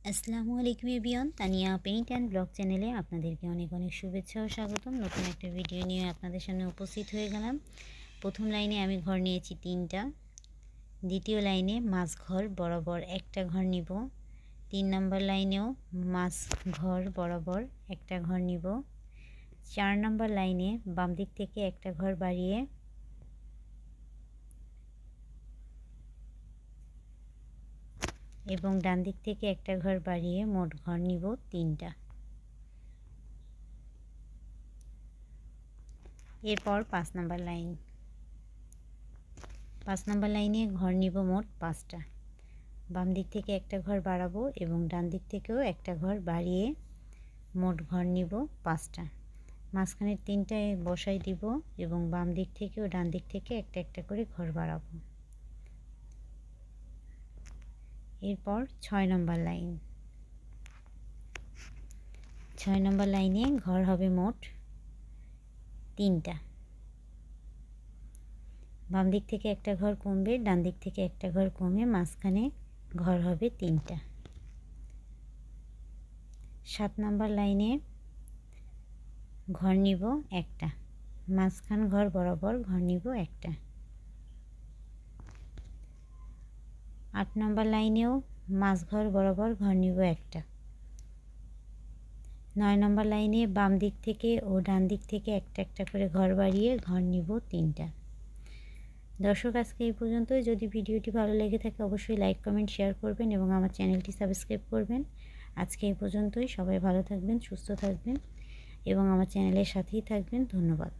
আসসালামু আলাইকুম everyone, Tania paint and blog চ্যানেলে আপনাদেরকে অনেক অনেক শুভেচ্ছা ও স্বাগতম। নতুন একটা ভিডিও নিয়ে আপনাদের সামনে উপস্থিত হয়ে গেলাম। প্রথম লাইনে আমি ঘর নিয়েছি 3টা, দ্বিতীয় লাইনে মাঝ ঘর বরাবর একটা ঘর নিব, 3 নম্বর লাইনেও মাঝ ঘর বরাবর একটা ঘর নিব, 4 নম্বর লাইনে বাম দিক থেকে একটা ঘর বাড়িয়ে এবং ডান দিক থেকে একটা ঘর বাড়িয়ে মোট ঘর নিব 3টা। এরপর 5 নম্বর লাইনে ঘর নিব মোট 5টা। বাম দিক থেকে একটা ঘর বাড়াবো এবং ডান দিক থেকেও একটা ঘর বাড়িয়ে মোট ঘর নিব 5টা। মাঝখানের 3টায় বসাই দিব এবং বাম দিক থেকে ও ডান দিক থেকে একটা একটা করে ঘর বাড়াবো। এরপর 6 নম্বর লাইনে ঘর হবে মোট 3টা। বাম দিক থেকে একটা ঘর কমবে, ডান দিক থেকে একটা ঘর কমে মাঝখানে ঘর হবে 3টা। 7 নম্বর লাইনে ঘর নিব একটা, মাঝখান ঘর বরাবর ঘর নিব একটা। 8 নম্বর লাইনেও মাঝ ঘর বরাবর ঘর নিব একটা। 9 নম্বর লাইনে বাম দিক থেকে ও ডান দিক থেকে একটা একটা করে ঘর বাড়িয়ে ঘর নিব 3টা। দর্শক, আজকে এই পর্যন্তই। যদি ভিডিওটি ভালো লেগে থাকে অবশ্যই লাইক, কমেন্ট, শেয়ার করবেন এবং আমার চ্যানেলটি সাবস্ক্রাইব করবেন। আজকে এই পর্যন্তই। সবাই ভালো থাকবেন, সুস্থ থাকবেন এবং আমার চ্যানেলের সাথেই থাকবেন। ধন্যবাদ।